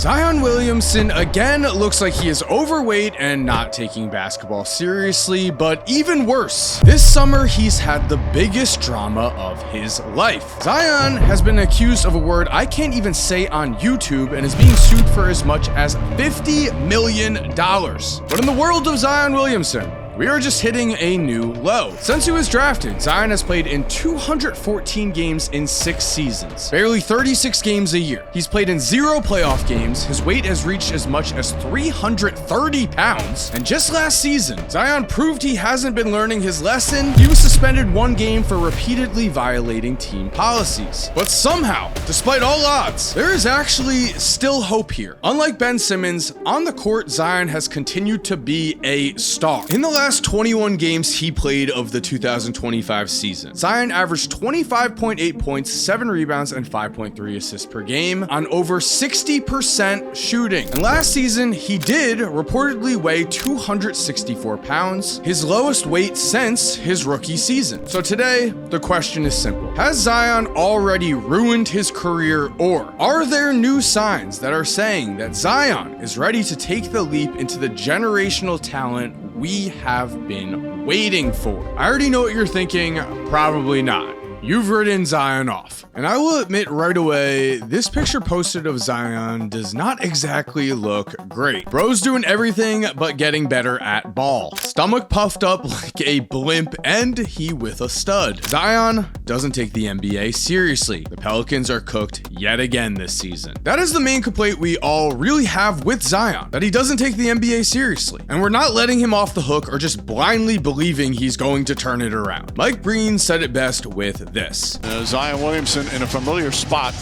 Zion Williamson again looks like he is overweight and not taking basketball seriously, but even worse, this summer he's had the biggest drama of his life. Zion has been accused of a word I can't even say on YouTube and is being sued for as much as $50 million. But in the world of Zion Williamson, we are just hitting a new low. Since he was drafted, Zion has played in 214 games in 6 seasons, barely 36 games a year. He's played in 0 playoff games, his weight has reached as much as 330 pounds, and just last season, Zion proved he hasn't been learning his lesson. He was suspended 1 game for repeatedly violating team policies. But somehow, despite all odds, there is actually still hope here. Unlike Ben Simmons, on the court, Zion has continued to be a star. In the last 21 games he played of the 2025 season, Zion averaged 25.8 points, 7 rebounds, and 5.3 assists per game on over 60% shooting. And last season, he did reportedly weigh 264 pounds, his lowest weight since his rookie season. So today, the question is simple. Has Zion already ruined his career, or are there new signs that are saying that Zion is ready to take the leap into the generational talent we have been waiting for? I already know what you're thinking, probably not. You've written Zion off. And I will admit right away, this picture posted of Zion does not exactly look great. Bro's doing everything but getting better at ball. Stomach puffed up like a blimp, and he with a stud. Zion doesn't take the NBA seriously. The Pelicans are cooked yet again this season. That is the main complaint we all really have with Zion, that he doesn't take the NBA seriously. And we're not letting him off the hook or just blindly believing he's going to turn it around. Mike Breen said it best with this. Zion Williamson in a familiar spot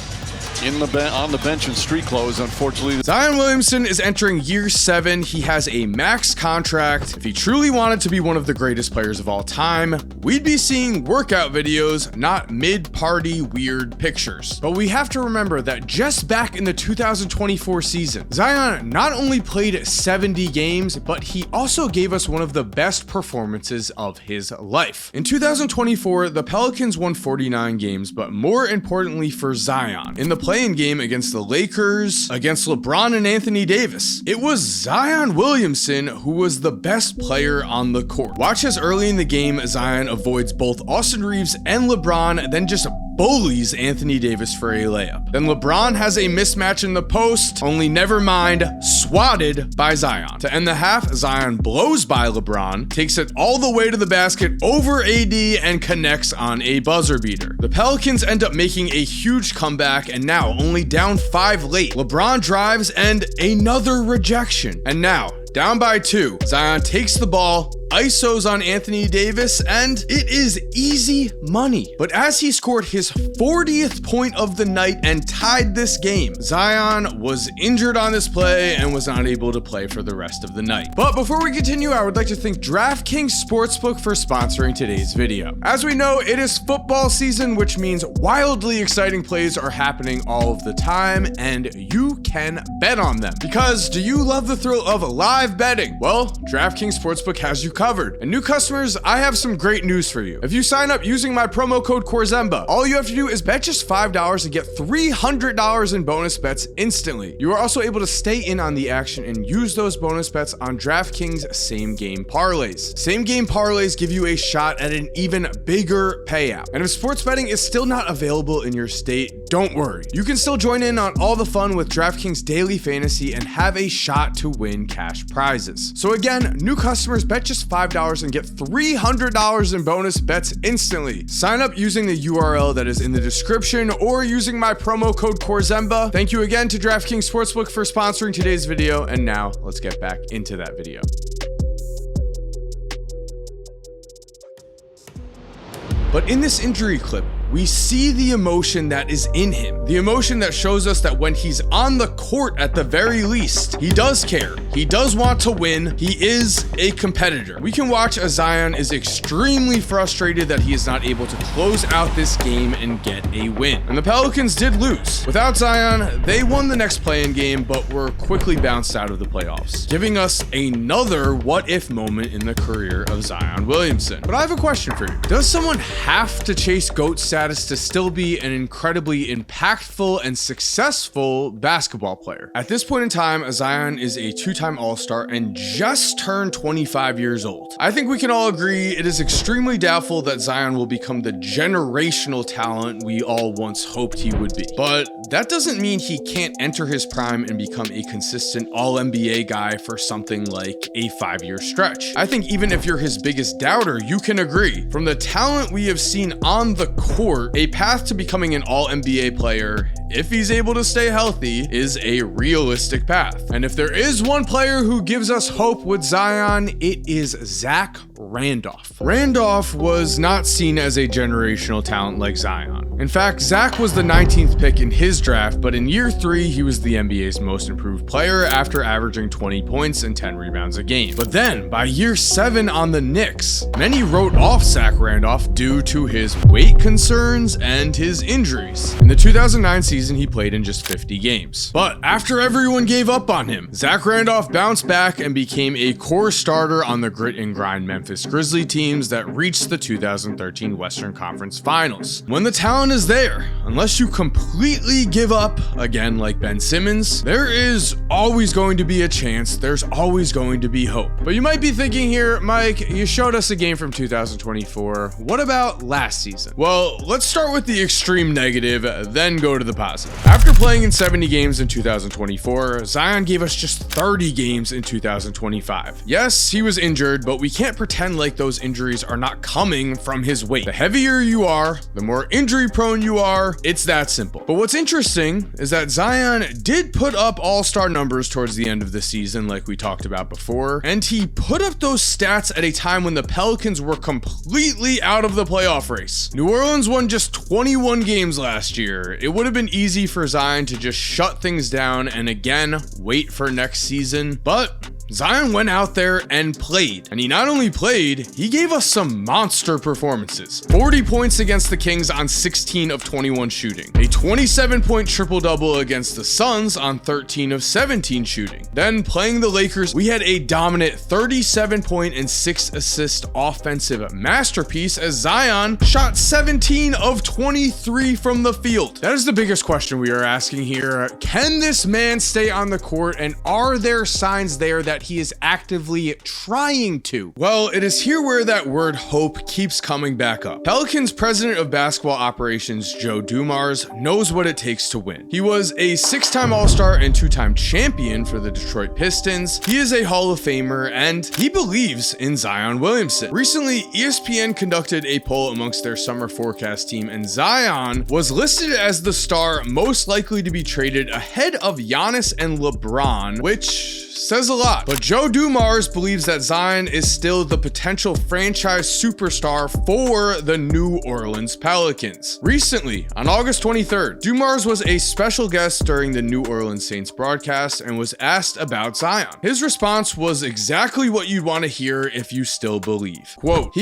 on the bench in street clothes, unfortunately. Zion Williamson is entering year 7. He has a max contract. If he truly wanted to be one of the greatest players of all time, we'd be seeing workout videos, not mid-party weird pictures. But we have to remember that just back in the 2024 season, Zion not only played 70 games, but he also gave us one of the best performances of his life. In 2024, the Pelicans won 49 games, but more importantly for Zion, in the play-in game against the Lakers, against LeBron and Anthony Davis, it was Zion Williamson who was the best player on the court. Watch as early in the game, Zion avoids both Austin Reeves and LeBron, then just bullies Anthony Davis for a layup. Then LeBron has a mismatch in the post, only never mind, swatted by Zion. To end the half, Zion blows by LeBron, takes it all the way to the basket over AD, and connects on a buzzer beater. The Pelicans end up making a huge comeback, and now only down 5 late. LeBron drives and another rejection. And now, down by 2, Zion takes the ball, ISOs on Anthony Davis, and it is easy money. But as he scored his 40th point of the night and tied this game, Zion was injured on this play and was not able to play for the rest of the night. But before we continue, I would like to thank DraftKings Sportsbook for sponsoring today's video. As we know, it is football season, which means wildly exciting plays are happening all of the time, and you can bet on them. Because do you love the thrill of live betting? Well, DraftKings Sportsbook has you covered. And new customers, I have some great news for you. If you sign up using my promo code Korzemba, all you have to do is bet just $5 and get $300 in bonus bets instantly. You are also able to stay in on the action and use those bonus bets on DraftKings same game parlays. Same game parlays give you a shot at an even bigger payout. And if sports betting is still not available in your state, don't worry. You can still join in on all the fun with DraftKings Daily Fantasy and have a shot to win cash prizes. So again, new customers bet just $5 and get $300 in bonus bets instantly. Sign up using the URL that is in the description or using my promo code Korzemba. Thank you again to DraftKings Sportsbook for sponsoring today's video. And now let's get back into that video. But in this injury clip, we see the emotion that is in him. The emotion that shows us that when he's on the court, at the very least, he does care. He does want to win. He is a competitor. We can watch as Zion is extremely frustrated that he is not able to close out this game and get a win. And the Pelicans did lose. Without Zion, they won the next play-in game, but were quickly bounced out of the playoffs, giving us another what-if moment in the career of Zion Williamson. But I have a question for you. Does someone have to chase GOAT status status to still be an incredibly impactful and successful basketball player. At this point in time, Zion is a two-time All-Star and just turned 25 years old. I think we can all agree it is extremely doubtful that Zion will become the generational talent we all once hoped he would be. But that doesn't mean he can't enter his prime and become a consistent All-NBA guy for something like a 5-year stretch. I think even if you're his biggest doubter, you can agree. From the talent we have seen on the court, a path to becoming an All-NBA player, if he's able to stay healthy, is a realistic path. And if there is one player who gives us hope with Zion, it is Zach Randolph. Randolph was not seen as a generational talent like Zion. In fact, Zach was the 19th pick in his draft, but in year 3, he was the NBA's most improved player after averaging 20 points and 10 rebounds a game. But then, by year 7 on the Knicks, many wrote off Zach Randolph due to his weight concerns and his injuries. In the 2009 season, he played in just 50 games. But after everyone gave up on him, Zach Randolph bounced back and became a core starter on the grit and grind Memphis Grizzlies teams that reached the 2013 Western Conference Finals. When the talent is there, unless you completely give up, again like Ben Simmons, there is always going to be a chance, there's always going to be hope. But you might be thinking here, Mike, you showed us a game from 2024. What about last season? Well, let's start with the extreme negative, then go to the positive. After playing in 70 games in 2024, Zion gave us just 30 games in 2025. Yes, he was injured, but we can't pretend like those injuries are not coming from his weight. The heavier you are, the more injury prone you are. It's that simple. But what's interesting is that Zion did put up all-star numbers towards the end of the season, like we talked about before, and he put up those stats at a time when the Pelicans were completely out of the playoff race. New Orleans won just 21 games last year. It would have been easy for Zion to just shut things down and again wait for next season, but Zion went out there and played. And he not only played, he gave us some monster performances. 40 points against the Kings on 16 of 21 shooting. A 27-point triple-double against the Suns on 13 of 17 shooting. Then playing the Lakers, we had a dominant 37-point and 6-assist offensive masterpiece as Zion shot 17 of 23 from the field. That is the biggest question we are asking here. Can this man stay on the court, and are there signs there that he is actively trying to? Well, it is here where that word hope keeps coming back up. Pelicans president of basketball operations Joe Dumars knows what it takes to win. He was a 6-time All-Star and 2-time champion for the Detroit Pistons. He is a Hall of Famer and he believes in Zion Williamson. Recently, ESPN conducted a poll amongst their summer forecast team, and Zion was listed as the star most likely to be traded ahead of Giannis and LeBron, which says a lot. But Joe Dumars believes that Zion is still the potential franchise superstar for the New Orleans Pelicans. Recently, on August 23rd, Dumars was a special guest during the New Orleans Saints broadcast and was asked about Zion. His response was exactly what you'd want to hear if you still believe. Quote,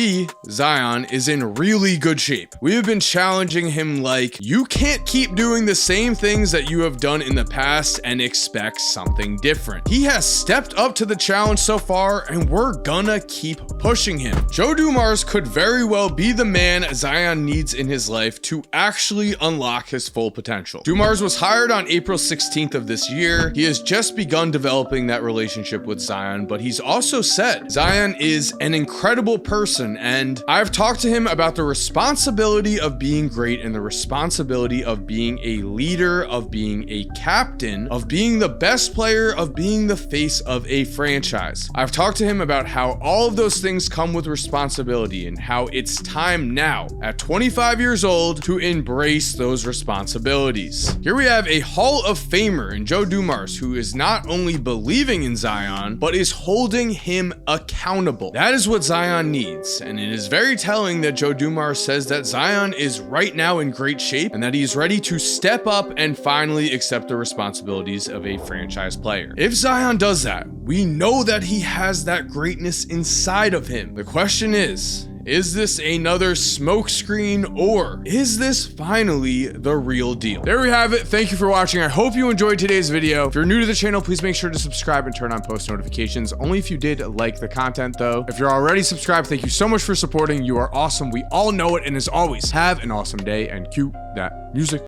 Zion, is in really good shape. We have been challenging him like, you can't keep doing the same things that you have done in the past and expect something different. He has stepped up to the challenge so far, and we're gonna keep pushing him. Joe Dumars could very well be the man Zion needs in his life to actually unlock his full potential. Dumars was hired on April 16th of this year. He has just begun developing that relationship with Zion, but he's also said Zion is an incredible person, and I've talked to him about the responsibility of being great and the responsibility of being a leader, of being a captain, of being the best player, of being the face of a franchise. I've talked to him about how all of those things come with responsibility and how it's time now, at 25 years old, to embrace those responsibilities. Here we have a Hall of Famer in Joe Dumars who is not only believing in Zion, but is holding him accountable. That is what Zion needs, and it is very telling that Joe Dumars says that Zion is right now in great shape and that he is ready to step up and finally accept the responsibilities of a franchise player. If Zion does that, we know that he has that greatness inside of him. The question is Is this another smokescreen, or is this finally the real deal? There we have it. Thank you for watching. I hope you enjoyed today's video. If you're new to the channel, please make sure to subscribe and turn on post notifications. Only if you did like the content though. If you're already subscribed, thank you so much for supporting. You are awesome. We all know it. And as always, have an awesome day and cue that music.